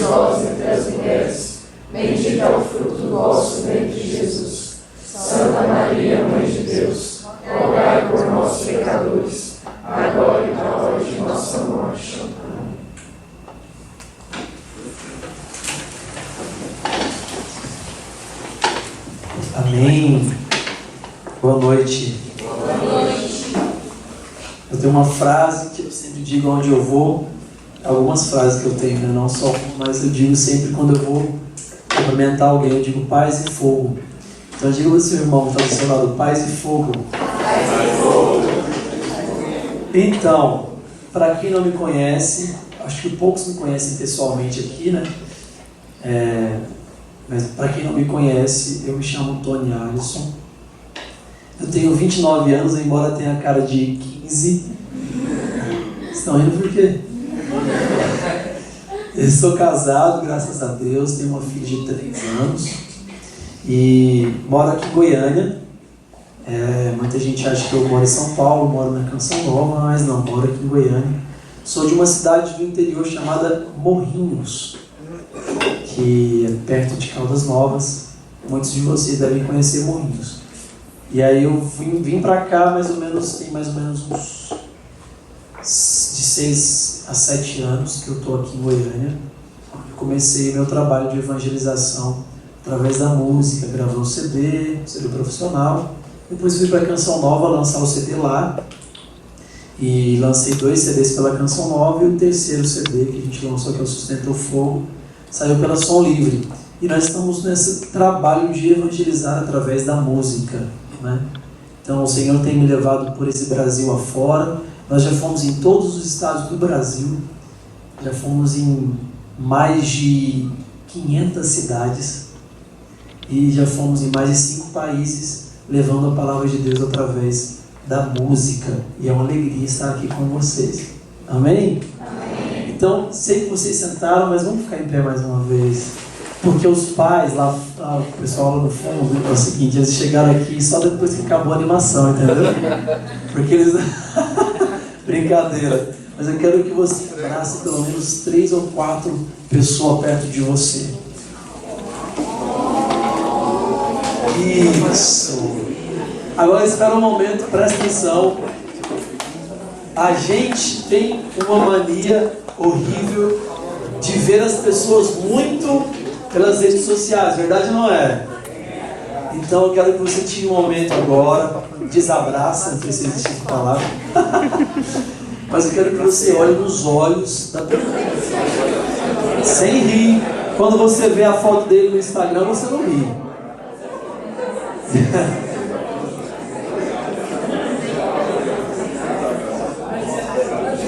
vós entre as mulheres, bendito é o fruto do vosso ventre, Jesus. Santa Maria, Mãe de Deus, rogai por nós, pecadores, agora e na hora de nossa morte. Amém. Boa noite. Boa noite. Eu tenho uma frase que eu sempre digo onde eu vou. Algumas frases que eu tenho, né? Não só uma, mas eu digo sempre quando eu vou cumprimentar alguém, eu digo paz e fogo. Então diga ao seu irmão que está do seu lado, paz e fogo. Paz e fogo. Então, para quem não me conhece, acho que poucos me conhecem pessoalmente aqui, né? Mas para quem não me conhece, eu me chamo Tony Alisson. Eu tenho 29 anos, embora tenha a cara de 15. Estão rindo por quê? Eu sou casado, graças a Deus, tenho uma filha de 3 anos e moro aqui em Goiânia. Muita gente acha que eu moro em São Paulo, moro na Canção Nova, mas não, moro aqui em Goiânia. Sou de uma cidade do interior chamada Morrinhos, que é perto de Caldas Novas. Muitos de vocês devem conhecer Morrinhos. E aí eu vim pra cá tem mais ou menos uns de 6 a 7 anos que eu estou aqui em Goiânia. Eu comecei meu trabalho de evangelização através da música, gravando CD profissional. Depois fui para a Canção Nova lançar o CD lá. E lancei 2 CDs pela Canção Nova e o terceiro CD que a gente lançou, que é o Sustenta o Fogo, saiu pela Som Livre. E nós estamos nesse trabalho de evangelizar através da música, né? Então o Senhor tem me levado por esse Brasil afora. Nós já fomos em todos os estados do Brasil, já fomos em mais de 500 cidades e já fomos em mais de 5 países levando a palavra de Deus através da música. E é uma alegria estar aqui com vocês. Amém? Amém. Então, sei que vocês sentaram, mas vamos ficar em pé mais uma vez. Porque os pais, lá, o pessoal lá no fundo, é o seguinte, eles chegaram aqui só depois que acabou a animação, entendeu? Porque eles... Brincadeira. Mas eu quero que você abrace pelo menos 3 ou 4 pessoas perto de você. Isso. Agora espera um momento, presta atenção. A gente tem uma mania horrível de ver as pessoas muito pelas redes sociais, verdade ou não é? Então eu quero que você tire um momento agora, desabraça, não sei se existe essa palavra, mas eu quero que você olhe nos olhos da pessoa, sem rir. Quando você vê a foto dele no Instagram, você não ri.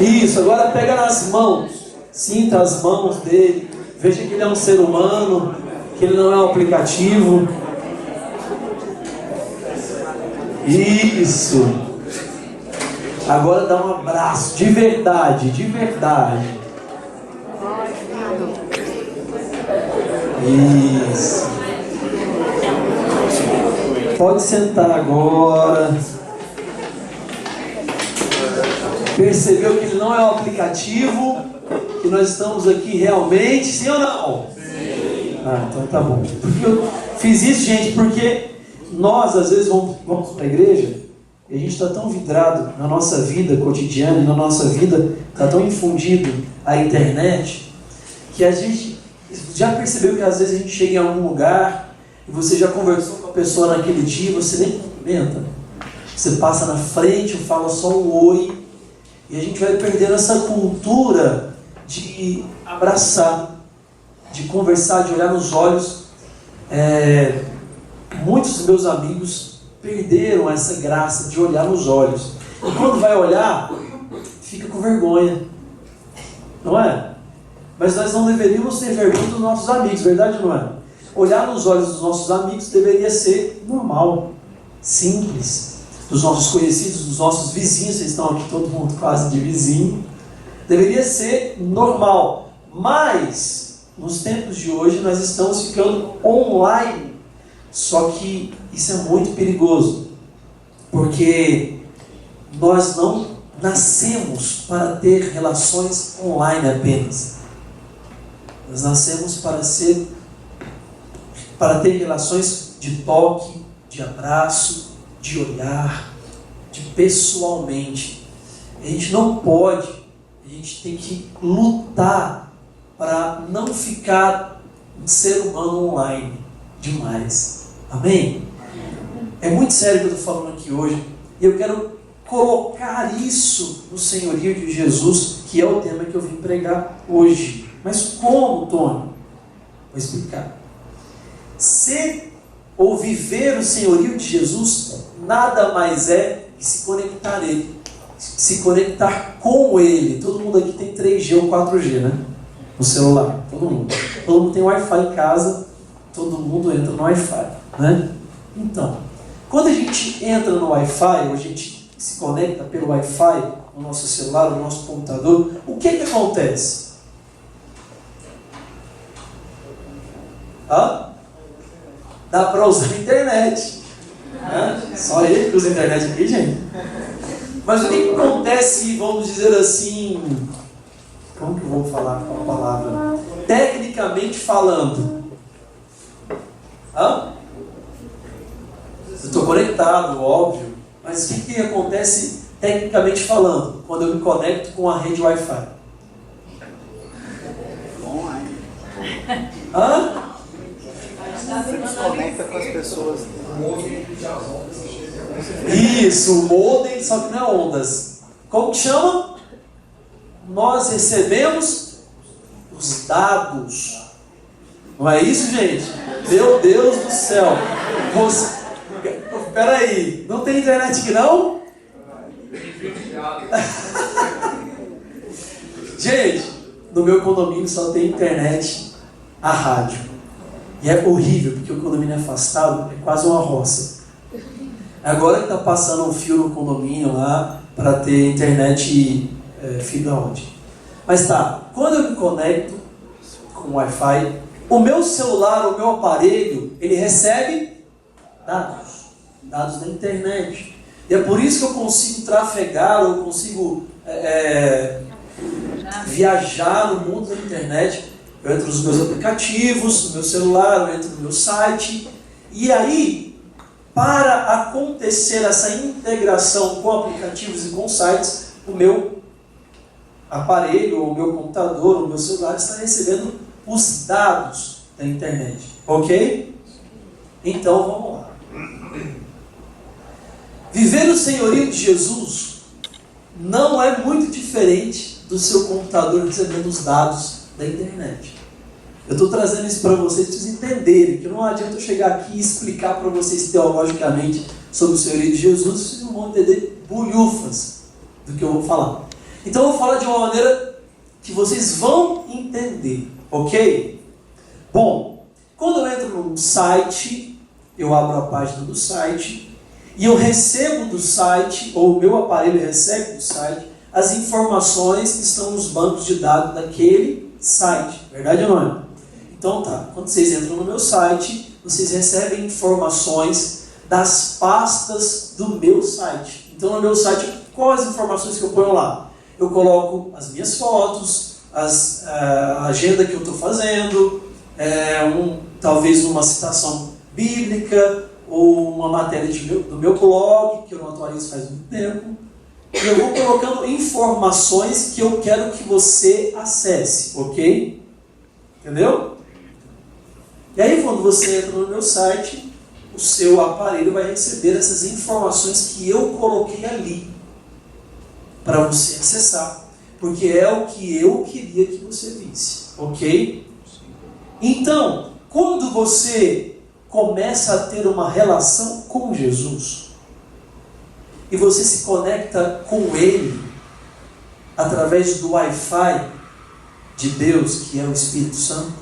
Isso, agora pega nas mãos, sinta as mãos dele, veja que ele é um ser humano, que ele não é um aplicativo. Isso. Agora dá um abraço, de verdade, de verdade. Isso. Pode sentar agora. Percebeu que ele não é um aplicativo, que nós estamos aqui realmente, sim ou não? Sim. Então tá bom. Porque eu fiz isso, gente, porque nós às vezes vamos para a igreja e a gente está tão vidrado na nossa vida cotidiana, e na nossa vida está tão infundido a internet, que a gente já percebeu que às vezes a gente chega em algum lugar e você já conversou com a pessoa naquele dia, você nem cumprimenta. Você passa na frente, fala só um oi. E a gente vai perdendo essa cultura de abraçar, de conversar, de olhar nos olhos. Muitos dos meus amigos perderam essa graça de olhar nos olhos. E quando vai olhar, fica com vergonha. Não é? Mas nós não deveríamos ter vergonha dos nossos amigos, verdade ou não é? Olhar nos olhos dos nossos amigos deveria ser normal, simples. Dos nossos conhecidos, dos nossos vizinhos, vocês estão aqui todo mundo quase de vizinho, deveria ser normal. Mas, nos tempos de hoje, nós estamos ficando online. Só que isso é muito perigoso, porque nós não nascemos para ter relações online apenas. Nós nascemos para ter relações de toque, de abraço, de olhar, de pessoalmente. A gente não pode, a gente tem que lutar para não ficar um ser humano online demais. Amém? É muito sério o que eu estou falando aqui hoje. E eu quero colocar isso no senhorio de Jesus, que é o tema que eu vim pregar hoje. Mas como, Tony? Vou explicar. Ser ou viver o senhorio de Jesus nada mais é que se conectar a Ele. Se conectar com Ele. Todo mundo aqui tem 3G ou 4G, né? No celular. Todo mundo. Todo mundo tem Wi-Fi em casa. Todo mundo entra no Wi-Fi, né? Então, quando a gente entra no Wi-Fi, ou a gente se conecta pelo Wi-Fi, no nosso celular, no nosso computador, o que acontece? Dá para usar a internet. Só ele que usa a internet aqui, gente. Mas o que acontece, vamos dizer assim, como que eu vou falar com a palavra? Tecnicamente falando. Eu estou conectado, óbvio, mas o que acontece tecnicamente falando quando eu me conecto com a rede Wi-Fi? Você se conecta com as pessoas. Isso, o modem, só que não é ondas. Como que chama? Nós recebemos os dados. Não é isso, gente? Meu Deus do céu. Peraí, não tem internet aqui não? Gente, no meu condomínio só tem internet a rádio. E é horrível, porque o condomínio é afastado, é quase uma roça. Agora que está passando um fio no condomínio lá para ter internet fibra ótica. Mas tá, quando eu me conecto com o Wi-Fi, o meu celular, o meu aparelho, ele recebe dados da internet. E é por isso que eu consigo trafegar, eu consigo viajar no mundo da internet. Eu entro nos meus aplicativos, no meu celular, eu entro no meu site. E aí, para acontecer essa integração com aplicativos e com sites, o meu aparelho, o meu computador, o meu celular está recebendo os dados da internet. Ok? Então, vamos lá. Viver o senhorio de Jesus não é muito diferente do seu computador recebendo os dados da internet. Eu estou trazendo isso para vocês entenderem, que não adianta eu chegar aqui e explicar para vocês teologicamente sobre o senhorio de Jesus, vocês não vão entender bulhufas do que eu vou falar. Então eu vou falar de uma maneira que vocês vão entender, ok? Bom, quando eu entro num site, eu abro a página do site e eu recebo do site, ou o meu aparelho recebe do site, as informações que estão nos bancos de dados daquele site, verdade ou não é? Então tá, quando vocês entram no meu site, vocês recebem informações das pastas do meu site. Então no meu site, quais as informações que eu ponho lá? Eu coloco as minhas fotos, a agenda que eu estou fazendo, talvez uma citação bíblica, ou uma matéria do meu blog, que eu não atualizo faz muito tempo. E eu vou colocando informações que eu quero que você acesse, ok? Entendeu? E aí quando você entra no meu site, o seu aparelho vai receber essas informações que eu coloquei ali para você acessar, porque é o que eu queria que você visse, ok? Então, quando você começa a ter uma relação com Jesus, e você se conecta com Ele através do Wi-Fi de Deus, que é o Espírito Santo.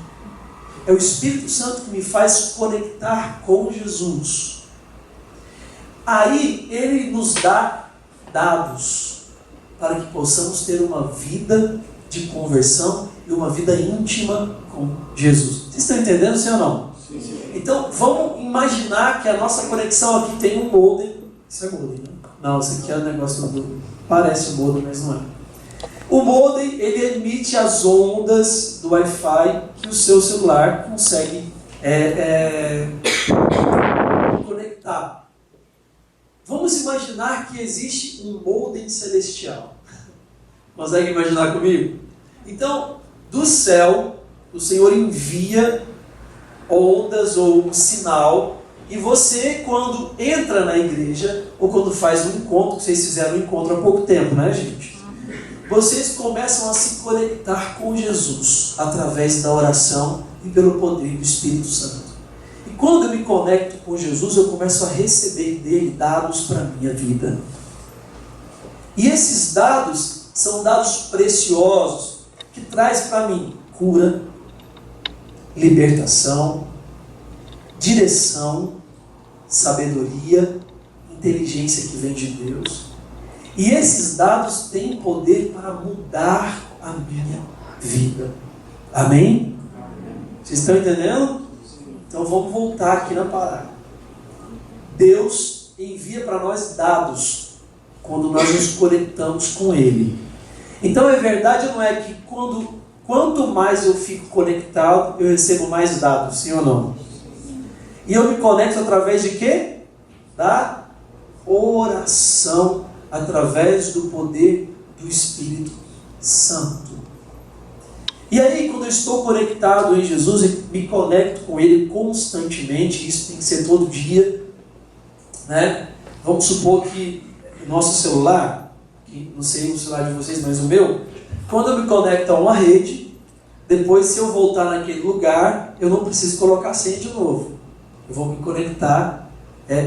É o Espírito Santo que me faz conectar com Jesus. Aí Ele nos dá dados para que possamos ter uma vida de conversão e uma vida íntima com Jesus. Vocês estão entendendo, sim ou não? Sim, sim. Então vamos imaginar que a nossa conexão aqui tem um modem. Isso é modem, né? Não, isso aqui é um negócio do... Parece um modem, mas não é. O modem, ele emite as ondas do Wi-Fi que o seu celular consegue conectar. Vamos imaginar que existe um modem celestial. Consegue imaginar comigo? Então, do céu, o Senhor envia ondas ou um sinal, e você, quando entra na igreja, ou quando faz um encontro, vocês fizeram um encontro há pouco tempo, né, gente? Vocês começam a se conectar com Jesus, através da oração e pelo poder do Espírito Santo. E quando eu me conecto com Jesus, eu começo a receber dele dados para a minha vida. E esses dados são dados preciosos, que traz para mim cura, libertação, direção, sabedoria, inteligência que vem de Deus. E esses dados têm poder para mudar a minha vida. Amém? Vocês estão entendendo? Então vamos voltar aqui na parada. Deus envia para nós dados quando nós nos conectamos com Ele. Então é verdade ou não é que quanto mais eu fico conectado, eu recebo mais dados, sim ou não? E eu me conecto através de quê? Da oração, através do poder do Espírito Santo. E aí, quando eu estou conectado em Jesus e me conecto com Ele constantemente, isso tem que ser todo dia, né? Vamos supor que o nosso celular, que não sei o celular de vocês, mas o meu, quando eu me conecto a uma rede, depois, se eu voltar naquele lugar, eu não preciso colocar senha de novo. Eu vou me conectar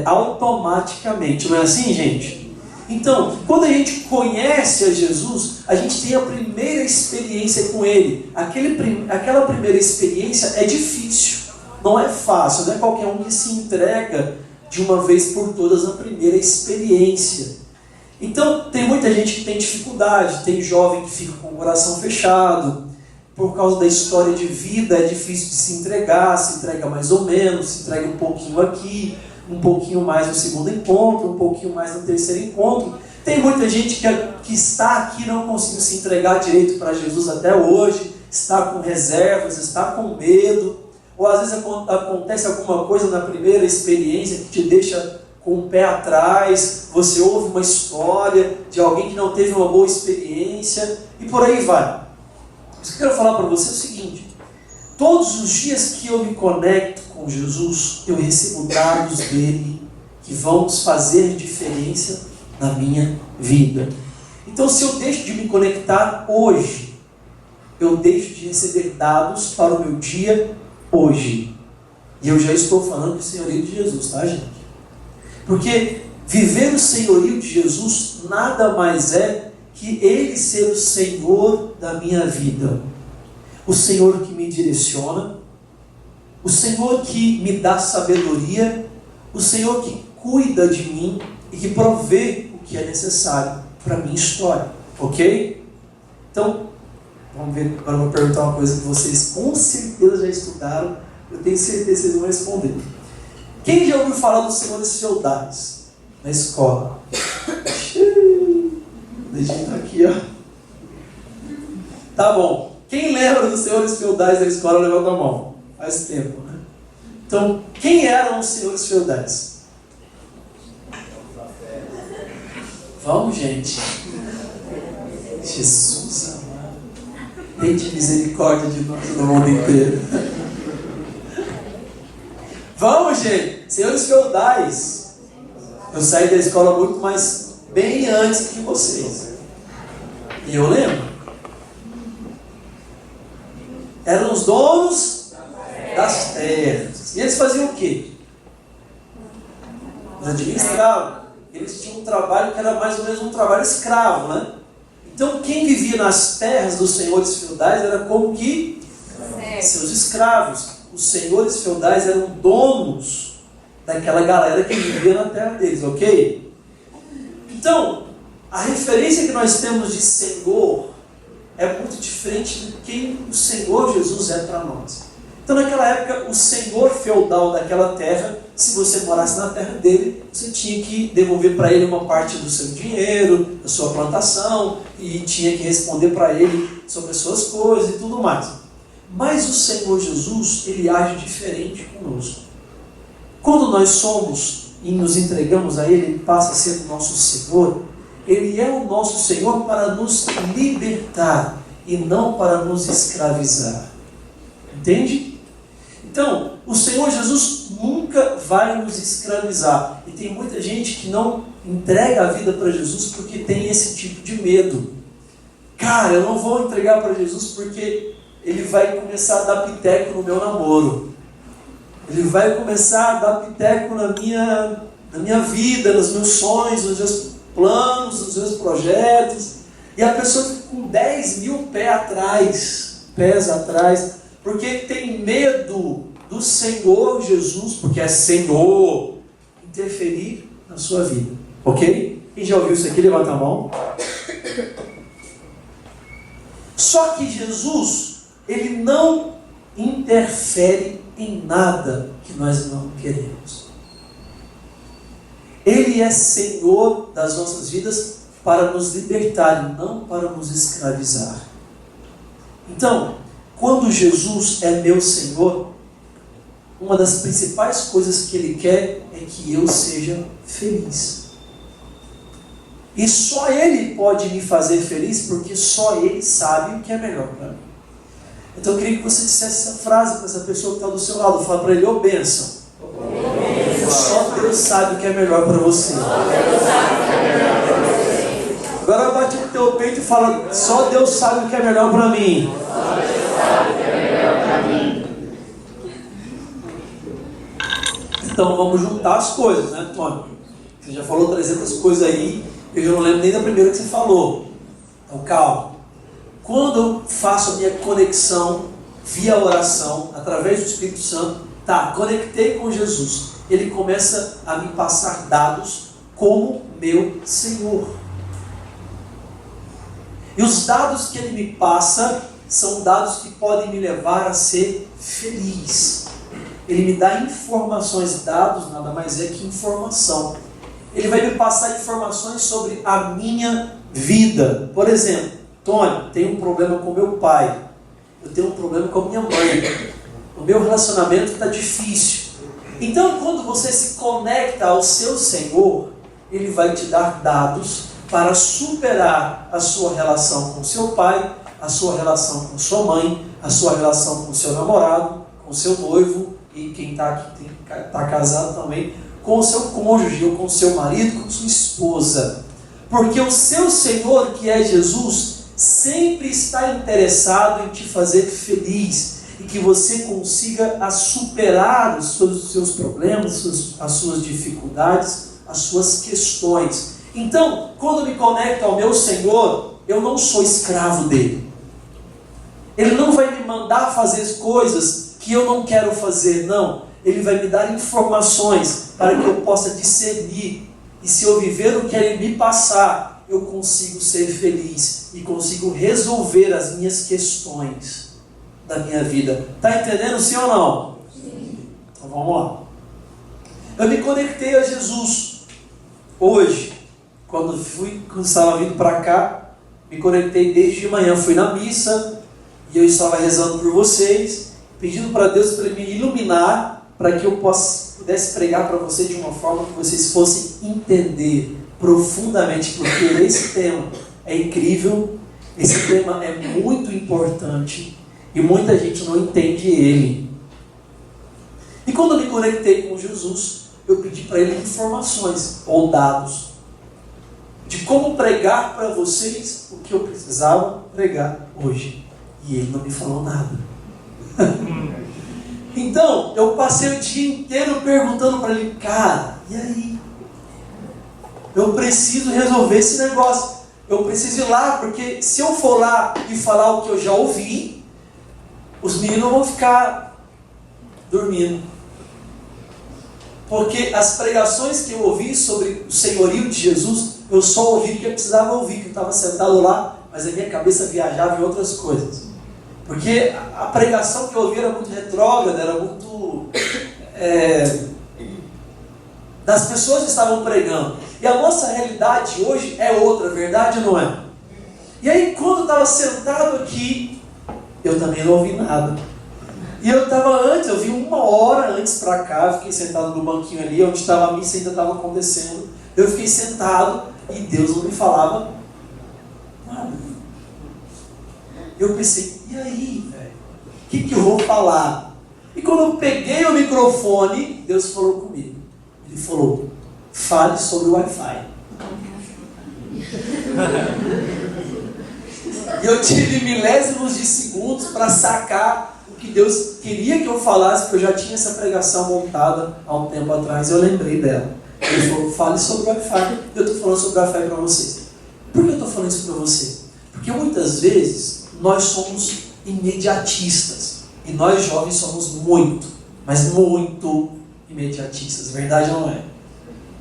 automaticamente. Não é assim, gente? Então, quando a gente conhece a Jesus, a gente tem a primeira experiência com Ele. Aquela primeira experiência é difícil, não é fácil, não é qualquer um que se entrega de uma vez por todas na primeira experiência. Então, tem muita gente que tem dificuldade, tem jovem que fica com o coração fechado, por causa da história de vida é difícil de se entrega mais ou menos, se entrega um pouquinho aqui, um pouquinho mais no segundo encontro, um pouquinho mais no terceiro encontro. Tem muita gente que está aqui e não conseguiu se entregar direito para Jesus até hoje, está com reservas, está com medo, ou às vezes acontece alguma coisa na primeira experiência que te deixa com o pé atrás, você ouve uma história de alguém que não teve uma boa experiência, e por aí vai. O que eu quero falar para você é o seguinte: todos os dias que eu me conecto com Jesus, eu recebo dados dele que vão fazer diferença na minha vida. Então, se eu deixo de me conectar hoje, eu deixo de receber dados para o meu dia hoje. E eu já estou falando do senhorio de Jesus, tá, gente? Porque viver o senhorio de Jesus nada mais é que Ele ser o Senhor da minha vida. O Senhor que me direciona, o Senhor que me dá sabedoria, o Senhor que cuida de mim e que provê o que é necessário para a minha história. Ok? Então, vamos ver, agora eu vou perguntar uma coisa que vocês com certeza já estudaram, eu tenho certeza que vocês vão responder. Quem já ouviu falar dos senhores feudais na escola? O dedinho está aqui, ó. Tá bom. Quem lembra dos senhores feudais da escola, levanta a mão. Faz tempo, né? Então, quem eram os senhores feudais? Vamos, gente. Jesus amado. Tente misericórdia de nós no mundo inteiro. Vamos, gente. Senhores feudais. Eu saí da escola muito mais bem antes que vocês. E eu lembro. Eram os donos das terras. E eles faziam o quê? Eles administravam. Eles tinham um trabalho que era mais ou menos um trabalho escravo, né? Então quem vivia nas terras dos senhores feudais era como que seus escravos. Os senhores feudais eram donos daquela galera que vivia na terra deles, ok? Então, a referência que nós temos de Senhor é muito diferente de quem o Senhor Jesus é para nós. Então naquela época o senhor feudal daquela terra, se você morasse na terra dele, você tinha que devolver para ele uma parte do seu dinheiro, da sua plantação, e tinha que responder para ele sobre as suas coisas e tudo mais. Mas o Senhor Jesus, ele age diferente conosco. Quando nós somos e nos entregamos a ele, ele passa a ser o nosso Senhor. Ele é o nosso Senhor para nos libertar e não para nos escravizar. Entende? Então, o Senhor Jesus nunca vai nos escravizar. E tem muita gente que não entrega a vida para Jesus porque tem esse tipo de medo. Cara, eu não vou entregar para Jesus porque ele vai começar a dar piteco no meu namoro. Ele vai começar a dar piteco na minha vida, nos meus sonhos, nos meus planos, nos meus projetos. E a pessoa fica com 10 mil pés atrás, porque tem medo do Senhor Jesus, porque é Senhor, interferir na sua vida. Ok? Quem já ouviu isso aqui, levanta a mão. Só que Jesus, ele não interfere em nada que nós não queremos. Ele é Senhor das nossas vidas para nos libertar e não para nos escravizar. Então, quando Jesus é meu Senhor, uma das principais coisas que Ele quer é que eu seja feliz. E só Ele pode me fazer feliz, porque só Ele sabe o que é melhor para mim. Então eu queria que você dissesse essa frase para essa pessoa que está do seu lado. Fala para ele: ô bênção. Só Deus sabe o que é melhor para você. Agora bate no teu peito e fala: só Deus sabe o que é melhor para mim. Então vamos juntar as coisas, né, Antônio? Você já falou 300 coisas aí, eu já não lembro nem da primeira que você falou. Então calma. Quando eu faço a minha conexão via oração, através do Espírito Santo, conectei com Jesus, Ele começa a me passar dados como meu Senhor. E os dados que Ele me passa são dados que podem me levar a ser feliz. Ele me dá informações. Dados nada mais é que informação. Ele vai me passar informações sobre a minha vida. Por exemplo, Tony, tenho um problema com meu pai. Eu tenho um problema com a minha mãe. O meu relacionamento está difícil. Então, quando você se conecta ao seu Senhor, Ele vai te dar dados para superar a sua relação com seu pai, a sua relação com sua mãe, a sua relação com seu namorado, com seu noivo, e quem está aqui está casado também, com o seu cônjuge, ou com o seu marido, com sua esposa. Porque o seu Senhor, que é Jesus, sempre está interessado em te fazer feliz e que você consiga superar os seus problemas, as suas dificuldades, as suas questões. Então, quando me conecto ao meu Senhor, eu não sou escravo dele. Ele não vai me mandar fazer coisas que eu não quero fazer, não. Ele vai me dar informações para que eu possa discernir. E se eu viver o que Ele me passar, eu consigo ser feliz e consigo resolver as minhas questões da minha vida. Está entendendo, sim ou não? Sim. Então vamos lá. Eu me conectei a Jesus hoje. Quando estava vindo para cá, me conectei desde de manhã. Fui na missa e eu estava rezando por vocês, pedindo para Deus para Ele me iluminar, para que eu pudesse pregar para vocês de uma forma que vocês fossem entender profundamente, porque esse tema é incrível, esse tema é muito importante e muita gente não entende ele. E quando eu me conectei com Jesus, eu pedi para Ele informações ou dados de como pregar para vocês o que eu precisava pregar hoje. E Ele não me falou nada. Então, eu passei o dia inteiro perguntando para Ele: cara, e aí? Eu preciso resolver esse negócio. Eu preciso ir lá, porque se eu for lá e falar o que eu já ouvi, os meninos vão ficar dormindo. Porque as pregações que eu ouvi sobre o senhorio de Jesus, eu só ouvi o que eu precisava ouvir, que eu estava sentado lá, mas a minha cabeça viajava em outras coisas. Porque a pregação que eu ouvi era muito retrógrada, era muito... das pessoas que estavam pregando. E a nossa realidade hoje é outra, verdade ou não é? E aí, quando eu estava sentado aqui, eu também não ouvi nada. E eu vim 1 hora antes para cá, fiquei sentado no banquinho ali, onde estava a missa ainda estava acontecendo. Eu fiquei sentado e Deus não me falava nada. Eu pensei, e aí, velho? O que eu vou falar? E quando eu peguei o microfone, Deus falou comigo. Ele falou, fale sobre o Wi-Fi. E eu tive milésimos de segundos para sacar o que Deus queria que eu falasse, porque eu já tinha essa pregação montada há um tempo atrás, eu lembrei dela. Ele falou, fale sobre o Wi-Fi. Eu estou falando sobre o Wi-Fi para você. Por que eu estou falando isso para você? Porque muitas vezes nós somos imediatistas. E nós jovens somos muito, mas muito imediatistas. Verdade ou não é?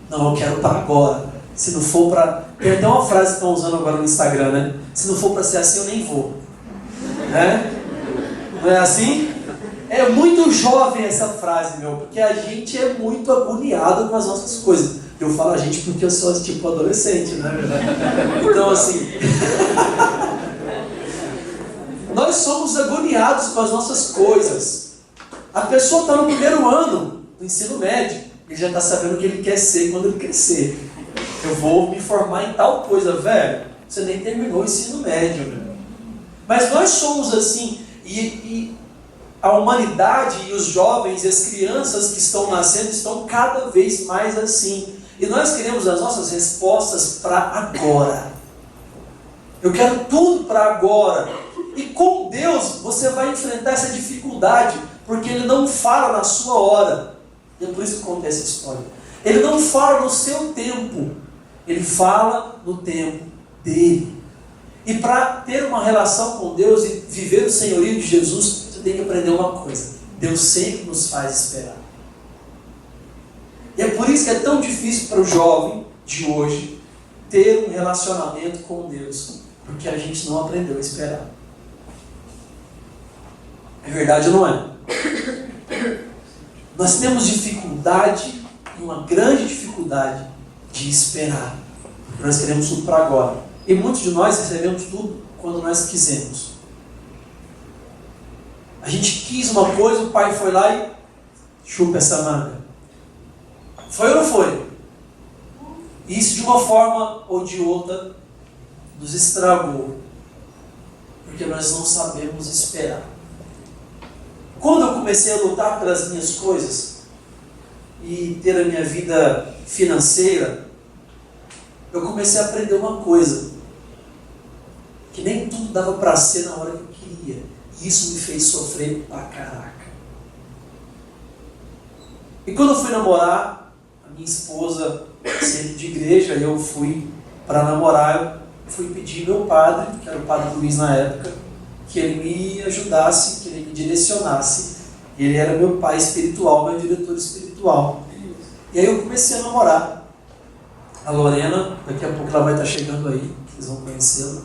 Não, eu quero para agora. Se não for para... Tem até uma frase que estão usando agora no Instagram, né? Se não for para ser assim, eu nem vou. Né? Não é assim? É muito jovem essa frase, meu, porque a gente é muito agoniado com as nossas coisas. Eu falo a gente porque eu sou tipo adolescente, né? Então, assim... nós somos agoniados com as nossas coisas. A pessoa está no primeiro ano do ensino médio, ele já está sabendo o que ele quer ser quando ele crescer. Eu vou me formar em tal coisa, velho. Você nem terminou o ensino médio, velho. Mas nós somos assim, e a humanidade e os jovens e as crianças que estão nascendo estão cada vez mais assim. E nós queremos as nossas respostas para agora. Eu quero tudo para agora. E com Deus você vai enfrentar essa dificuldade, porque Ele não fala na sua hora. E é por isso que conta essa história. Ele não fala no seu tempo, Ele fala no tempo dele. E para ter uma relação com Deus e viver o senhorio de Jesus, você tem que aprender uma coisa: Deus sempre nos faz esperar. E é por isso que é tão difícil para o jovem de hoje ter um relacionamento com Deus, porque a gente não aprendeu a esperar. É verdade ou não é? Nós temos dificuldade, uma grande dificuldade, de esperar. Nós queremos tudo para agora. E muitos de nós recebemos tudo quando nós quisemos. A gente quis uma coisa, o pai foi lá e chupa essa manga. Foi ou não foi? E isso de uma forma ou de outra nos estragou. Porque nós não sabemos esperar. Quando eu comecei a lutar pelas minhas coisas e ter a minha vida financeira, eu comecei a aprender uma coisa: que nem tudo dava para ser na hora que eu queria. E isso me fez sofrer pra caraca. E quando eu fui namorar, a minha esposa, sempre de igreja, eu fui para namorar, eu fui pedir meu padre, que era o padre Luiz na época, que ele me ajudasse, que ele me direcionasse. Ele era meu pai espiritual, meu diretor espiritual. E aí eu comecei a namorar a Lorena, daqui a pouco ela vai estar chegando aí, vocês vão conhecê-la,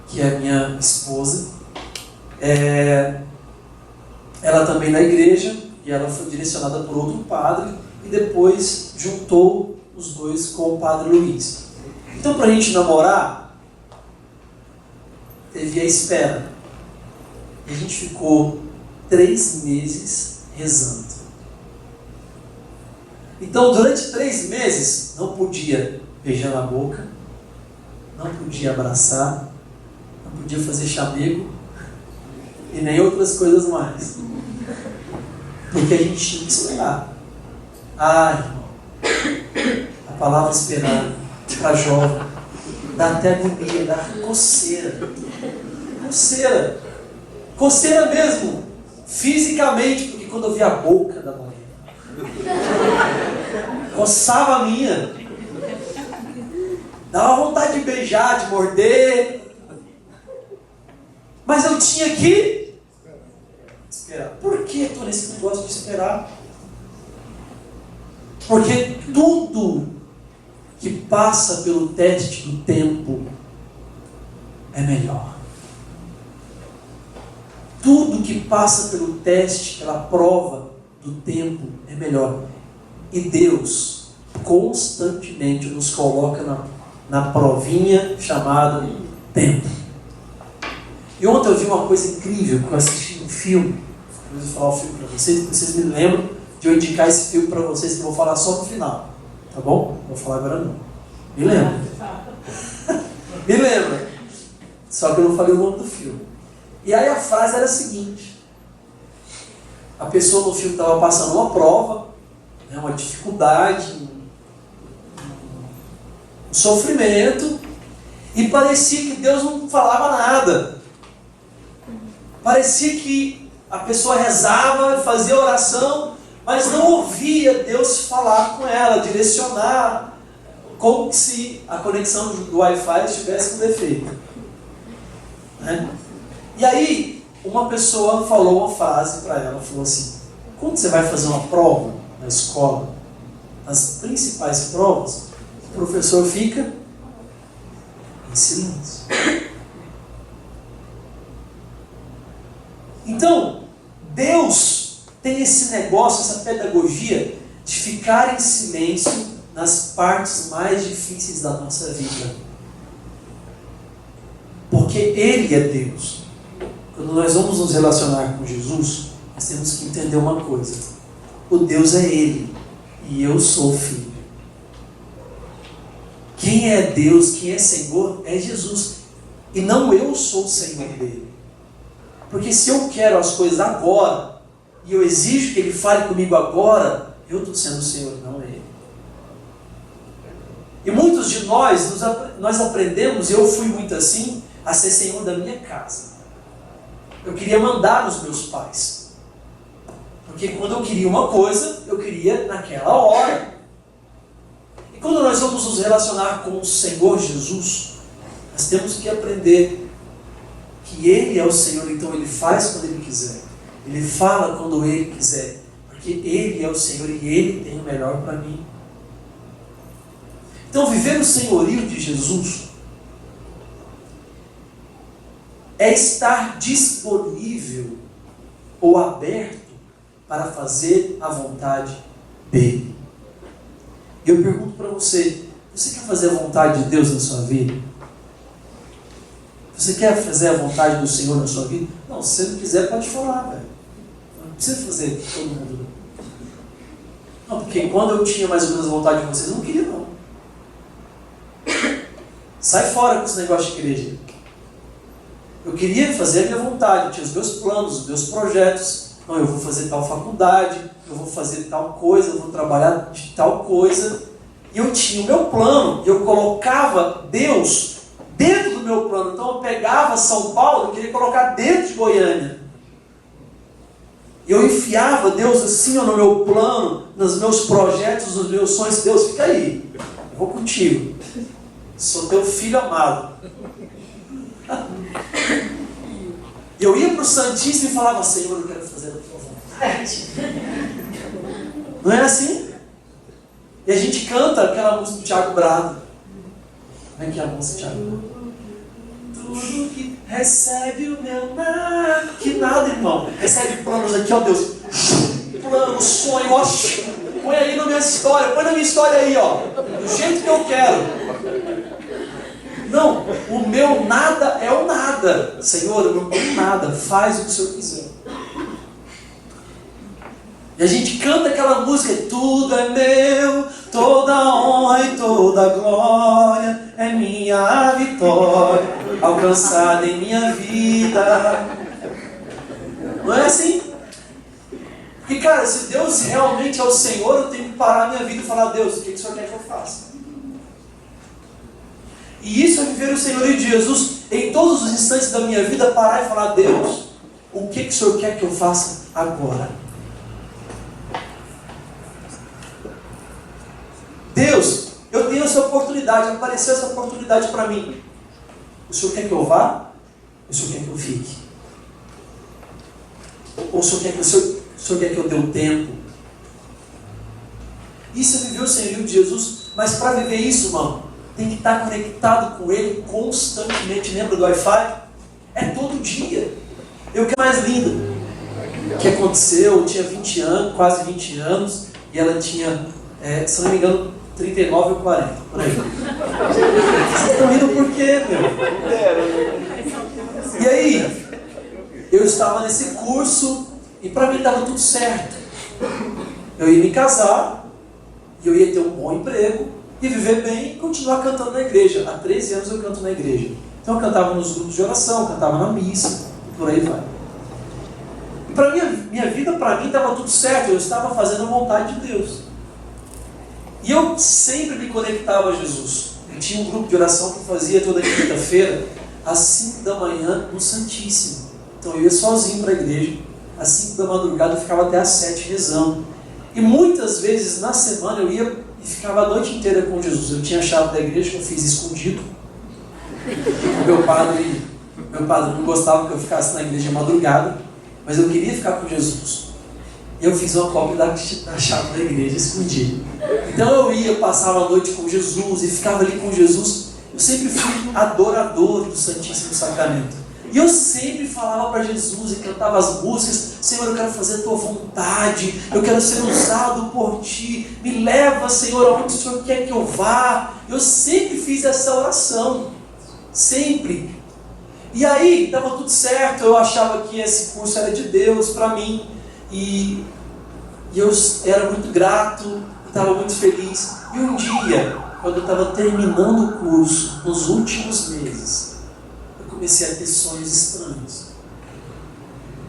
que é minha esposa. Ela também na igreja, e ela foi direcionada por outro padre, e depois juntou os dois com o padre Luiz. Então, para a gente namorar, teve a espera. E a gente ficou 3 meses rezando. Então, durante 3 meses, não podia beijar na boca, não podia abraçar, não podia fazer chamego e nem outras coisas mais. Porque a gente tinha que esperar. Irmão, a palavra esperar para jovem dá até agonia, dá coceira. Coceira. Coceira mesmo, fisicamente, porque quando eu vi a boca da mulher, coçava a minha, dava vontade de beijar, de morder, mas eu tinha que esperar. Por que eu estou nesse negócio de esperar? Porque tudo que passa pelo teste do tempo é melhor. Tudo que passa pelo teste, pela prova do tempo é melhor. E Deus constantemente nos coloca na provinha chamada tempo. E ontem eu vi uma coisa incrível, que eu assisti um filme. Eu vou falar o filme para vocês me lembram de eu indicar esse filme para vocês, que eu vou falar só no final. Tá bom? Não vou falar agora não. Me lembra? Me lembra. Só que eu não falei o nome do filme. E aí a frase era a seguinte: a pessoa no filme estava passando uma prova, né, uma dificuldade, um sofrimento, e parecia que Deus não falava nada. Parecia que a pessoa rezava, fazia oração, mas não ouvia Deus falar com ela, direcionar, como se a conexão do Wi-Fi estivesse com defeito. Né? E aí, uma pessoa falou uma frase para ela, falou assim: quando você vai fazer uma prova na escola, as principais provas, o professor fica em silêncio. Então, Deus tem esse negócio, essa pedagogia de ficar em silêncio nas partes mais difíceis da nossa vida. Porque Ele é Deus. Quando nós vamos nos relacionar com Jesus, nós temos que entender uma coisa: o Deus é Ele e eu sou o Filho. Quem é Deus, quem é Senhor, é Jesus. E não eu sou o Senhor dele. Porque se eu quero as coisas agora, e eu exijo que Ele fale comigo agora, eu estou sendo o Senhor, não Ele. E muitos de nós aprendemos, e eu fui muito assim, a ser Senhor da minha casa. Eu queria mandar nos meus pais. Porque quando eu queria uma coisa, eu queria naquela hora. E quando nós vamos nos relacionar com o Senhor Jesus, nós temos que aprender que Ele é o Senhor, então Ele faz quando Ele quiser. Ele fala quando Ele quiser. Porque Ele é o Senhor e Ele tem o melhor para mim. Então, viver o senhorio de Jesus é estar disponível ou aberto para fazer a vontade dEle. E eu pergunto para você: você quer fazer a vontade de Deus na sua vida? Você quer fazer a vontade do Senhor na sua vida? Não, se você não quiser, pode falar, velho. Não precisa fazer todo mundo. Não, porque quando eu tinha mais ou menos a vontade de vocês, eu não queria não. Sai fora com esse negócio de igreja. Eu queria fazer a minha vontade, eu tinha os meus planos, os meus projetos. Não, eu vou fazer tal faculdade, eu vou fazer tal coisa, eu vou trabalhar de tal coisa. E eu tinha o meu plano, e eu colocava Deus dentro do meu plano. Então eu pegava São Paulo, eu queria colocar dentro de Goiânia. Eu enfiava Deus assim no meu plano, nos meus projetos, nos meus sonhos. Deus, fica aí, eu vou contigo. Sou teu filho amado. Eu ia para o Santíssimo e falava: Senhor, eu quero fazer a tua vontade. Não é assim? E a gente canta aquela música do Thiago Brado. Como é que é a música, Thiago? Tudo que recebe o meu nada. Que nada, irmão. Recebe planos aqui, ó Deus. Plano, sonho, ó. Põe aí na minha história. Põe na minha história aí, ó. Do jeito que eu quero. Não, o meu nada é o nada. Senhor, eu não tenho nada. Faz o que o Senhor quiser. E a gente canta aquela música: tudo é meu, toda honra e toda glória é minha vitória, alcançada em minha vida. Não é assim? Porque, cara, se Deus realmente é o Senhor, eu tenho que parar a minha vida e falar: Deus, o que o Senhor quer que eu faça? E isso é viver o senhorio de Jesus em todos os instantes da minha vida, parar e falar: Deus, o que o Senhor quer que eu faça agora? Deus, eu tenho essa oportunidade, apareceu essa oportunidade para mim. O Senhor quer que eu vá? O Senhor quer que eu fique? Ou o Senhor quer que eu dê um tempo? Isso é viver o senhorio de Jesus. Mas para viver isso, irmão, tem que estar conectado com Ele constantemente. Lembra do Wi-Fi? É todo dia. E o que é mais lindo que aconteceu, eu tinha 20 anos, quase 20 anos, e ela tinha, se não me engano, 39 ou 40, por aí. Vocês estão rindo por quê, meu? E aí, eu estava nesse curso, e para mim estava tudo certo. Eu ia me casar, e eu ia ter um bom emprego, e viver bem e continuar cantando na igreja. Há 13 anos eu canto na igreja. Então eu cantava nos grupos de oração, cantava na missa, por aí vai. E para minha vida, para mim, estava tudo certo. Eu estava fazendo a vontade de Deus. E eu sempre me conectava a Jesus. Eu tinha um grupo de oração que eu fazia toda quinta-feira, às 5 da manhã, no Santíssimo. Então eu ia sozinho para a igreja, às 5 da madrugada eu ficava até às 7 rezando. E muitas vezes na semana eu ia e ficava a noite inteira com Jesus. Eu tinha a chave da igreja que eu fiz escondido. O meu padre não gostava que eu ficasse na igreja de madrugada, mas eu queria ficar com Jesus. E eu fiz uma cópia da chave da igreja escondida. Então eu ia, passava a noite com Jesus e ficava ali com Jesus. Eu sempre fui adorador do Santíssimo Sacramento. E eu sempre falava para Jesus e cantava as músicas: Senhor, eu quero fazer a tua vontade, eu quero ser usado por ti, me leva, Senhor, aonde o Senhor quer que eu vá. Eu sempre fiz essa oração, sempre. E aí, estava tudo certo, eu achava que esse curso era de Deus para mim, e eu era muito grato, estava muito feliz. E um dia, quando eu estava terminando o curso, nos últimos meses, comecei a ter sonhos estranhos.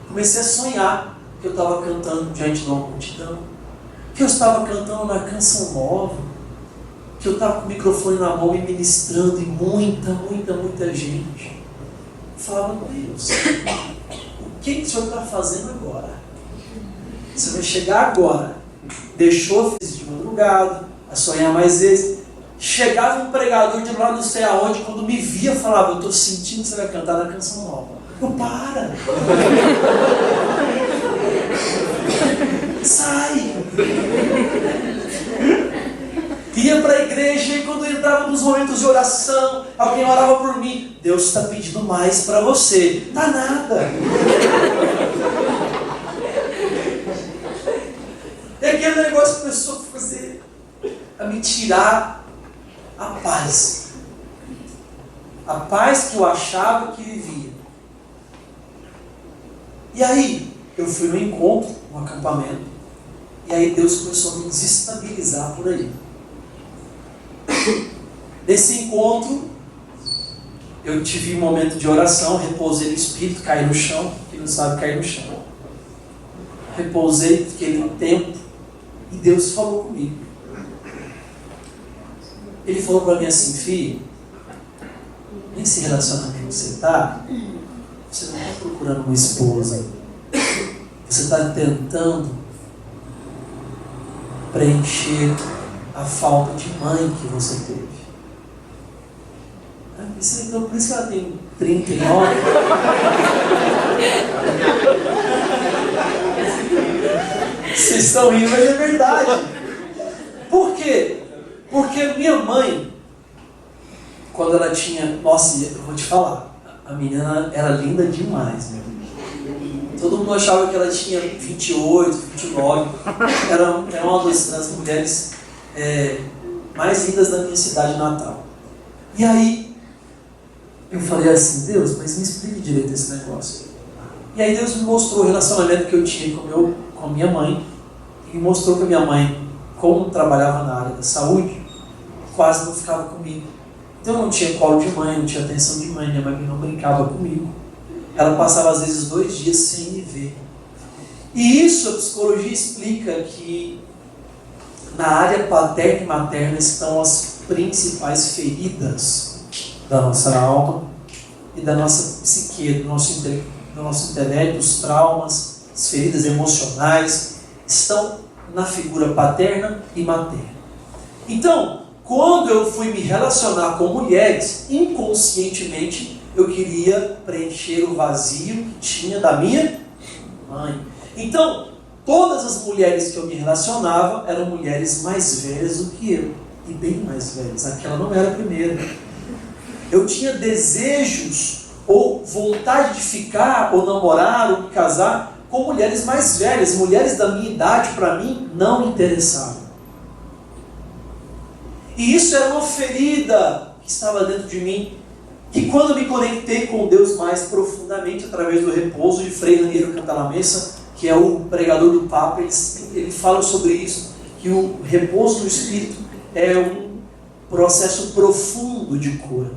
Comecei a sonhar que eu estava cantando diante de uma multidão, que eu estava cantando uma canção nova, que eu estava com o microfone na mão e ministrando, e muita gente. Eu falava: Deus, o que o Senhor está fazendo agora? Você vai chegar agora. Deixou de madrugada, a sonhar mais vezes. Chegava um pregador de lá não sei aonde, quando me via, falava: eu estou sentindo que você vai cantar na canção nova. Eu: para! Sai! Ia para a igreja, e quando entrava nos momentos de oração, alguém orava por mim: Deus está pedindo mais para você. Tá nada! E aquele negócio começou a me tirar a paz. A paz que eu achava que vivia. E aí, eu fui no encontro, no acampamento, e aí Deus começou a me desestabilizar por aí. Nesse encontro, eu tive um momento de oração, repousei no Espírito, caí no chão. Quem não sabe, cair no chão. Repousei, fiquei um tempo, e Deus falou comigo. Ele falou para mim assim: filho, nesse relacionamento que você está, você não está procurando uma esposa, você está tentando preencher a falta de mãe que você teve. Então, por isso que ela tem 39. Vocês estão rindo, mas é verdade. Por quê? Porque minha mãe, quando ela tinha... Nossa, eu vou te falar, a menina era linda demais, meu. Todo mundo achava que ela tinha 28, 29. Era uma das mulheres mais lindas da minha cidade natal. E aí, eu falei assim: Deus, mas me explique direito esse negócio. E aí Deus me mostrou o relacionamento que eu tinha com a minha mãe. E me mostrou que a minha mãe, como trabalhava na área da saúde, quase não ficava comigo. Então eu não tinha colo de mãe, não tinha atenção de mãe, minha mãe não brincava comigo. Ela passava às vezes 2 dias sem me ver. E isso a psicologia explica que na área paterna e materna estão as principais feridas da nossa alma e da nossa psique, do nosso intelecto, os traumas, as feridas emocionais estão na figura paterna e materna. Então, quando eu fui me relacionar com mulheres, inconscientemente eu queria preencher o vazio que tinha da minha mãe. Então, todas as mulheres que eu me relacionava eram mulheres mais velhas do que eu, e bem mais velhas. Aquela não era a primeira. Eu tinha desejos ou vontade de ficar, ou namorar, ou casar com mulheres mais velhas. Mulheres da minha idade, para mim, não interessavam. E isso era uma ferida que estava dentro de mim, que quando eu me conectei com Deus mais profundamente, através do repouso de Frei Raniero Cantalamessa, que é o pregador do Papa, ele fala sobre isso, que o repouso do Espírito é um processo profundo de cura.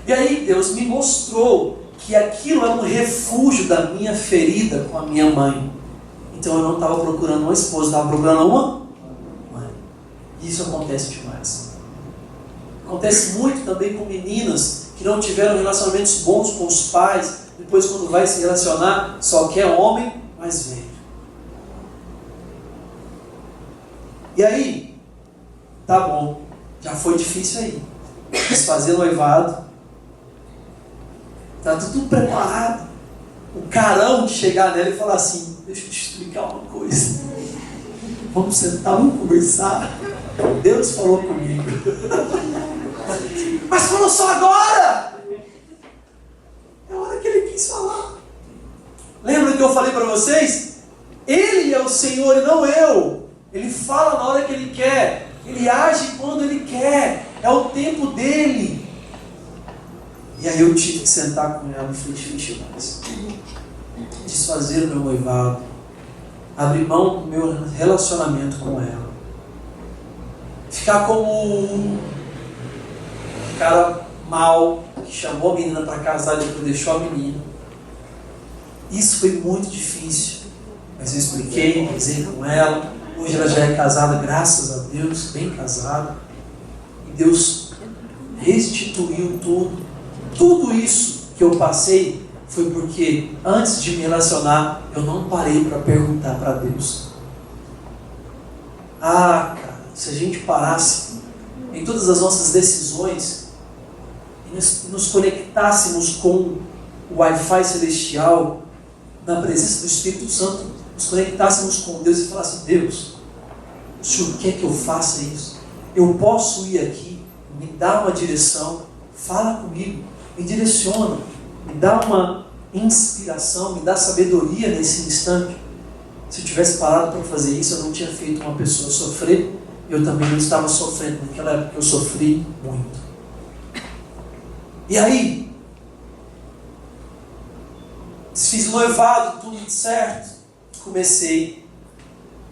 E aí Deus me mostrou que aquilo era um refúgio da minha ferida com a minha mãe. Então eu não estava procurando uma esposa, estava procurando uma mãe. E isso acontece demais. Acontece muito também com meninas que não tiveram relacionamentos bons com os pais, depois quando vai se relacionar, só quer homem mais velho. E aí, tá bom, já foi difícil aí. Desfazer noivado, tá tudo preparado. O carão de chegar nela e falar assim: deixa eu te explicar uma coisa. Vamos sentar, vamos conversar. Deus falou comigo. Mas falou só agora! É a hora que ele quis falar. Lembra que eu falei para vocês? Ele é o Senhor e não eu. Ele fala na hora que ele quer. Ele age quando ele quer. É o tempo dele. E aí eu tive que sentar com ela e falei: difícil mais. Desfazer o meu noivado. Abrir mão do meu relacionamento com ela. Ficar como um cara mal que chamou a menina para casar e depois deixou a menina. Isso foi muito difícil. Mas eu expliquei, casei com ela. Hoje ela já é casada, graças a Deus, bem casada. E Deus restituiu tudo. Tudo isso que eu passei foi porque antes de me relacionar, eu não parei para perguntar para Deus. Ah, cara, se a gente parasse em todas as nossas decisões e nos conectássemos com o Wi-Fi celestial, na presença do Espírito Santo, nos conectássemos com Deus e falasse: Deus, o Senhor quer que eu faça isso? Eu posso ir aqui? Me dá uma direção, fala comigo, me direciona, me dá uma inspiração, me dá sabedoria nesse instante. Se eu tivesse parado para fazer isso, eu não tinha feito uma pessoa sofrer. Eu também não estava sofrendo. Naquela época eu sofri muito. E aí, desfiz o noivado, tudo certo. Comecei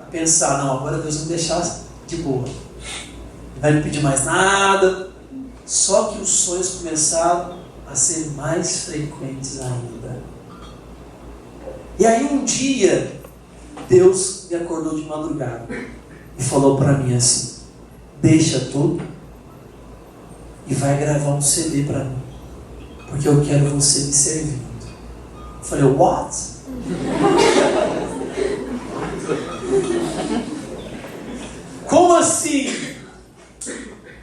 a pensar: não, agora Deus vai me deixar de boa. Não vai me pedir mais nada. Só que os sonhos começaram a ser mais frequentes ainda. E aí um dia, Deus me acordou de madrugada e falou para mim assim: deixa tudo e vai gravar um CD para mim, porque eu quero você me servindo. Eu falei: what? Como assim?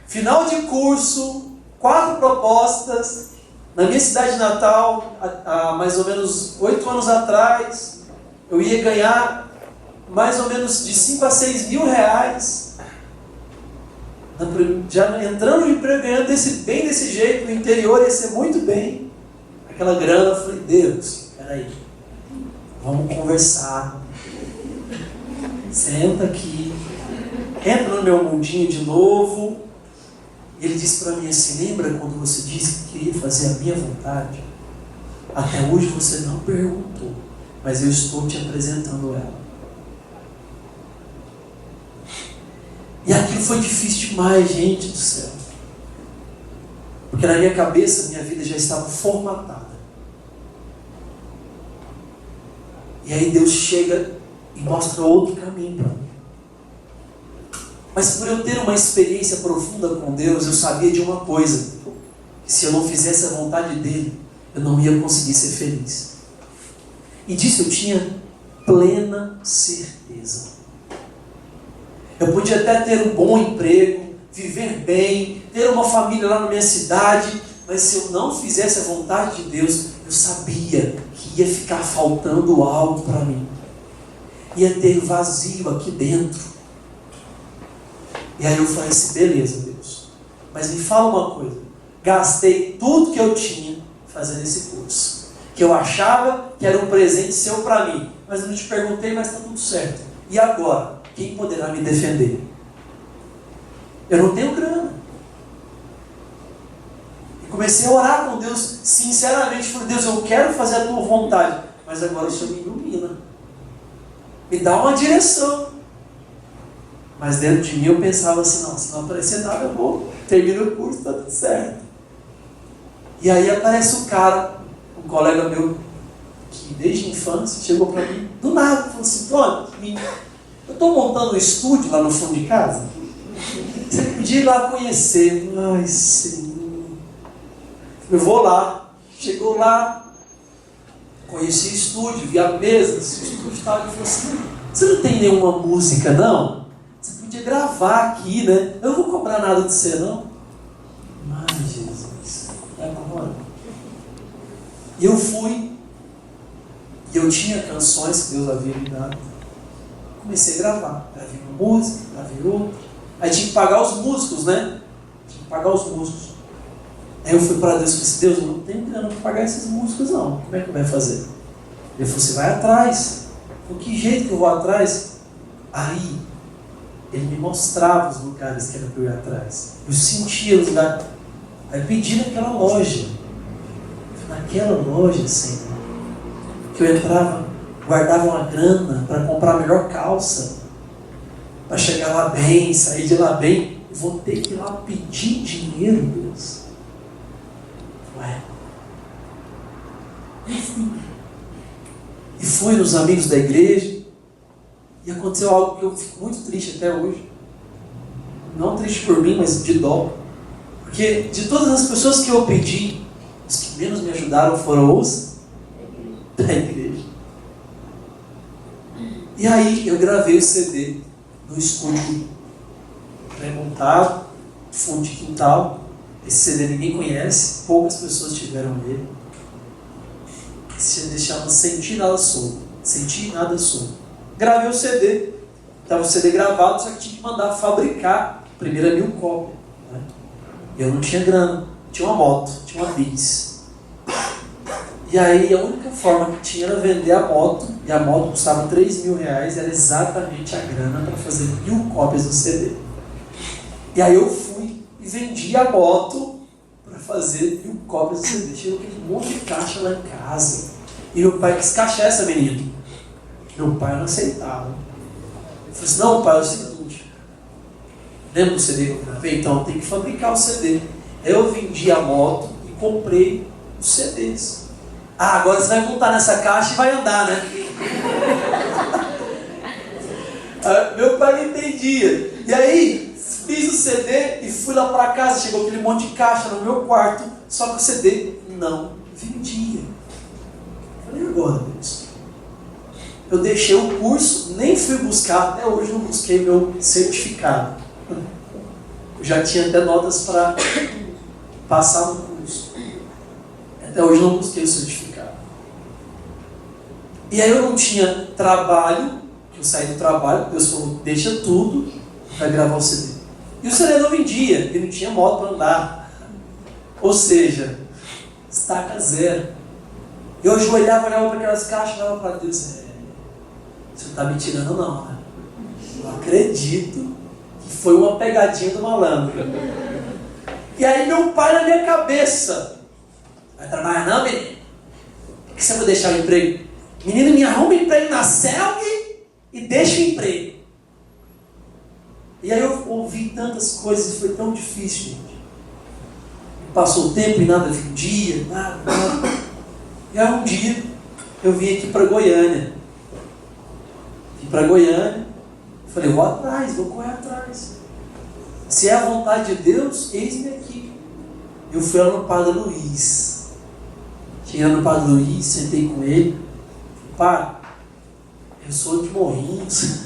Final de curso, 4 propostas, na minha cidade natal, há mais ou menos 8 anos atrás, eu ia ganhar mais ou menos de 5 a 6 mil reais. Já entrando no emprego, ganhando bem desse jeito, no interior ia ser muito bem. Aquela grana, eu falei: Deus, peraí, vamos conversar. Senta aqui, entra no meu mundinho de novo. E ele disse para mim assim: lembra quando você disse que queria fazer a minha vontade? Até hoje você não perguntou, mas eu estou te apresentando ela. E aquilo foi difícil demais, gente do céu. Porque na minha cabeça, minha vida já estava formatada. E aí Deus chega e mostra outro caminho para mim. Mas por eu ter uma experiência profunda com Deus, eu sabia de uma coisa: que se eu não fizesse a vontade dele, eu não ia conseguir ser feliz. E disso eu tinha plena certeza. Eu podia até ter um bom emprego, viver bem, ter uma família lá na minha cidade, mas se eu não fizesse a vontade de Deus, eu sabia que ia ficar faltando algo para mim. Ia ter vazio aqui dentro. E aí eu falei assim: beleza, Deus, mas me fala uma coisa. Gastei tudo que eu tinha, fazendo esse curso. Que eu achava que era um presente seu para mim. Mas eu não te perguntei, mas está tudo certo. E agora? Quem poderá me defender? Eu não tenho grana. E comecei a orar com Deus, sinceramente, falei, Deus, eu quero fazer a tua vontade. Mas agora o Senhor me ilumina. Me dá uma direção. Mas dentro de mim eu pensava assim, não, se não aparecer nada, eu vou, termino o curso, está tudo certo. E aí aparece um cara, um colega meu, que desde a infância chegou para mim, do nada, falou assim, Tony, eu estou montando um estúdio lá no fundo de casa. Você podia ir lá conhecer. Ai, Senhor. Eu vou lá. Chegou lá, conheci o estúdio, vi a mesa, o estúdio estava, ele falou assim, você não tem nenhuma música, não? Você podia gravar aqui, né? Eu não vou cobrar nada de você, não. Ai, Jesus. É agora. E eu fui. E eu tinha canções que Deus havia me dado. Comecei a gravar. Gravei uma música, gravei outra. Aí tinha que pagar os músicos, né? Tinha que pagar os músicos. Aí eu fui para Deus e falei assim, Deus, eu não tenho grana para pagar esses músicos, não. Como é que vai fazer? Ele falou, você vai atrás. Eu falei, que jeito que eu vou atrás? Aí, ele me mostrava os lugares que era para eu ir atrás. Eu sentia os lugares. Aí pedi naquela loja. Naquela loja, Senhor, que eu entrava, guardava uma grana para comprar a melhor calça, para chegar lá bem, sair de lá bem. Eu vou ter que ir lá pedir dinheiro, Deus. Ué. E fui nos amigos da igreja, e aconteceu algo que eu fico muito triste até hoje. Não triste por mim, mas de dó. Porque de todas as pessoas que eu pedi, os que menos me ajudaram foram os da igreja. E aí eu gravei o CD no estúdio pré-montado, fundo de quintal. Esse CD ninguém conhece, poucas pessoas tiveram ele. Esse CD chama Sentir Nada Sou. Sentir Nada Sou. Gravei o CD. Estava o CD gravado, só que tinha que mandar fabricar a primeira 1000 cópias. Né? E eu não tinha grana. Tinha uma moto, tinha uma Bis. E aí a única forma que tinha era vender a moto. E a moto custava R$3.000. Era exatamente a grana para fazer 1000 cópias do CD. E aí eu fui e vendi a moto para fazer 1000 cópias do CD. Chegou aquele monte de caixa lá em casa. E meu pai quis cachar essa menina. Meu pai não aceitava. Ele falou assim, não pai, é o seguinte. Lembra do CD que eu gravei? Então eu tenho que fabricar o CD. Aí eu vendi a moto e comprei os CDs. Ah, agora você vai montar nessa caixa e vai andar, né? Meu pai não entendia. E aí, fiz o CD e fui lá para casa. Chegou aquele monte de caixa no meu quarto. Só que o CD não vendia. Falei, agora, Deus. Eu deixei o curso, nem fui buscar. Até hoje não busquei meu certificado. Eu já tinha até notas para passar no curso. Até hoje não busquei o certificado. E aí eu não tinha trabalho, que eu saí do trabalho, Deus falou, deixa tudo, vai gravar o CD. E o CD não vendia, ele não tinha moto para andar. Ou seja, estaca zero. Eu ajoelhava, olhava para aquelas caixas, olhava para Deus, você não está me tirando não, né? Eu acredito que foi uma pegadinha do malandro. E aí meu pai na minha cabeça, vai trabalhar não, menino? Por que você vai deixar o emprego? Menino, me arruma emprego na CELG e deixa o emprego. E aí eu ouvi tantas coisas, foi tão difícil, gente. Passou o tempo e nada vendia, nada. E aí um dia eu vim aqui para Goiânia. Vim para Goiânia, falei, vou atrás, vou correr atrás. Se é a vontade de Deus, eis-me aqui. Eu fui lá no Padre Luiz. Cheguei lá no Padre Luiz, sentei com ele. Pai, eu sou de Morrinhos.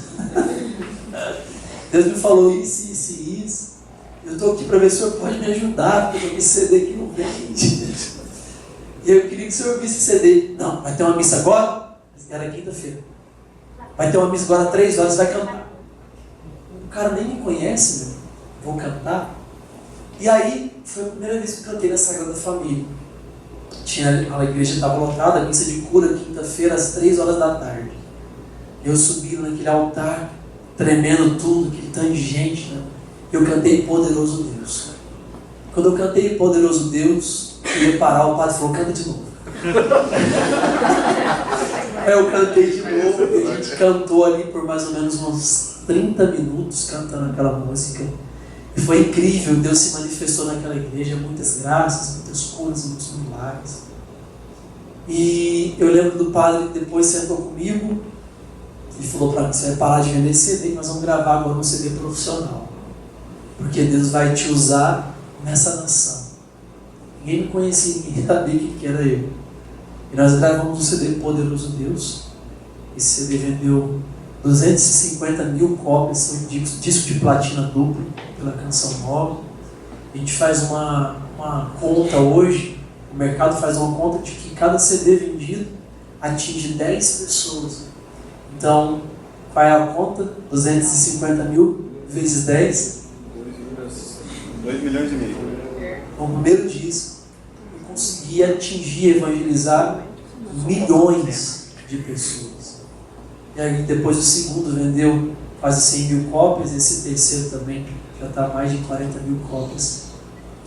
Deus me falou isso, isso e isso. Eu estou aqui para ver se o senhor pode me ajudar, porque esse CD aqui não vende. E eu queria que o senhor visse o CD. Não, vai ter uma missa agora? Era quinta-feira. Vai ter uma missa agora às 3 horas, vai cantar. O cara nem me conhece, meu. Vou cantar. E aí, foi a primeira vez que eu cantei na Sagrada Família. A igreja estava lotada, a missa de cura, quinta-feira, às 3 horas da tarde. Eu subi naquele altar, tremendo tudo, aquele tanto de gente, né? Eu cantei Poderoso Deus. Quando eu cantei Poderoso Deus, eu ia parar, o padre falou, canta de novo. Aí eu cantei de novo, e a gente cantou ali por mais ou menos uns 30 minutos, cantando aquela música. E foi incrível, Deus se manifestou naquela igreja, muitas graças, muitas curas, muitos milagres. E eu lembro do padre que depois sentou comigo, ele falou para mim, você vai parar de vender CD, nós vamos gravar agora um CD profissional. Porque Deus vai te usar nessa nação. Ninguém me conhecia, ninguém sabia que era eu. E nós gravamos um CD Poderoso Deus. Esse CD vendeu 250 mil cópias, foi disco de platina duplo pela Canção Nova. A gente faz uma conta hoje, o mercado faz uma conta de que cada CD vendido atinge 10 pessoas. Então, qual é a conta? 250 mil vezes 10? 2 milhões e meio. No primeiro disco, eu consegui atingir e evangelizar milhões de pessoas. E aí depois o segundo vendeu quase 100 mil cópias, esse terceiro também já está mais de 40 mil cópias.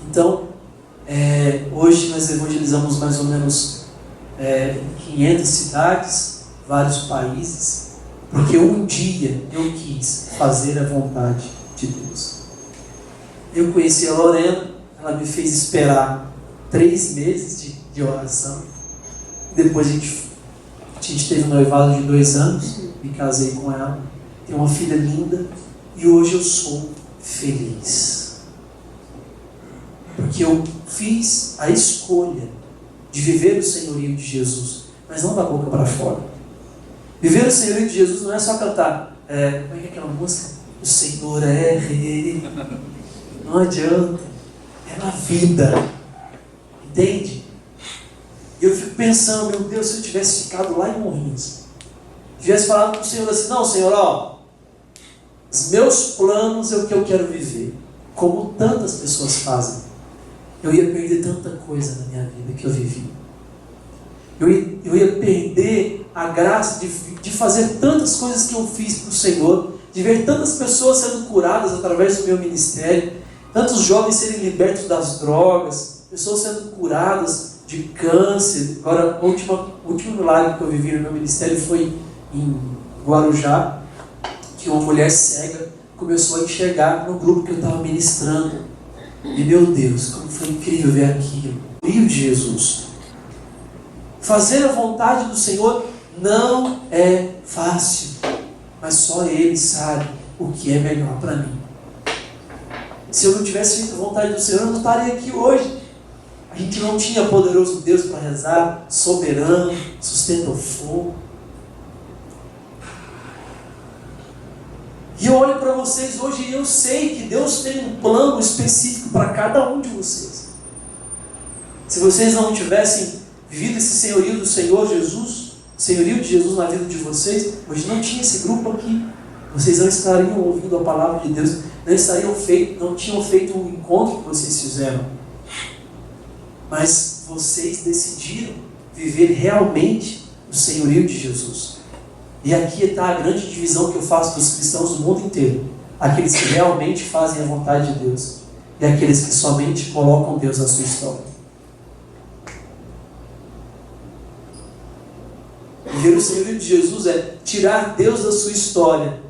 Então, hoje nós evangelizamos mais ou menos 500 cidades, vários países, porque um dia eu quis fazer a vontade de Deus. Eu conheci a Lorena, ela me fez esperar 3 meses de oração. Depois a gente teve um noivado de 2 anos, me casei com ela, tenho uma filha linda e hoje eu sou feliz. Porque eu fiz a escolha de viver o senhorio de Jesus, mas não da boca para fora. Viver o senhorio de Jesus não é só cantar, como é que é aquela música? O Senhor é rei. Não adianta, é na vida, entende? E eu fico pensando, meu Deus, se eu tivesse ficado lá em Morrinhos, tivesse falado para o Senhor assim, não, Senhor, ó, os meus planos é o que eu quero viver, como tantas pessoas fazem, eu ia perder tanta coisa na minha vida que eu vivi. Eu ia perder a graça de fazer tantas coisas que eu fiz para o Senhor, de ver tantas pessoas sendo curadas através do meu ministério, tantos jovens serem libertos das drogas, pessoas sendo curadas de câncer. Agora, o último milagre que eu vivi no meu ministério foi em Guarujá, que uma mulher cega começou a enxergar no grupo que eu estava ministrando. E meu Deus, como foi incrível ver aquilo. O Rio de Jesus. Fazer a vontade do Senhor não é fácil, mas só Ele sabe o que é melhor para mim. Se eu não tivesse feito a vontade do Senhor, eu não estaria aqui hoje. A gente não tinha poderoso Deus para rezar, soberano, sustenta o fogo. E eu olho para vocês hoje e eu sei que Deus tem um plano específico para cada um de vocês. Se vocês não tivessem vivido esse senhorio do Senhor Jesus, senhorio de Jesus na vida de vocês, hoje não tinha esse grupo aqui. Vocês não estariam ouvindo a palavra de Deus, não tinham feito o encontro que vocês fizeram. Mas vocês decidiram viver realmente o senhorio de Jesus. E aqui está a grande divisão que eu faço dos cristãos do mundo inteiro. Aqueles que realmente fazem a vontade de Deus e aqueles que somente colocam Deus na sua história. Viver o senhorio de Jesus é tirar Deus da sua história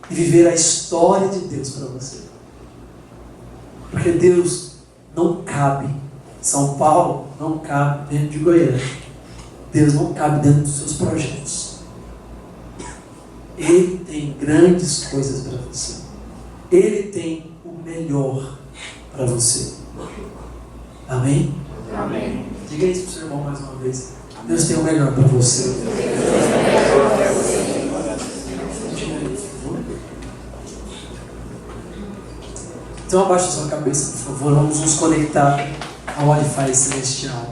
e viver a história de Deus para você. Porque Deus não cabe, São Paulo não cabe dentro de Goiânia. Deus não cabe dentro dos seus projetos. Ele tem grandes coisas para você. Ele tem o melhor para você. Amém? Amém. Diga isso para o seu irmão mais uma vez. Deus tem o melhor para você. Então abaixa sua cabeça, por favor. Vamos nos conectar ao Wi-Fi celestial.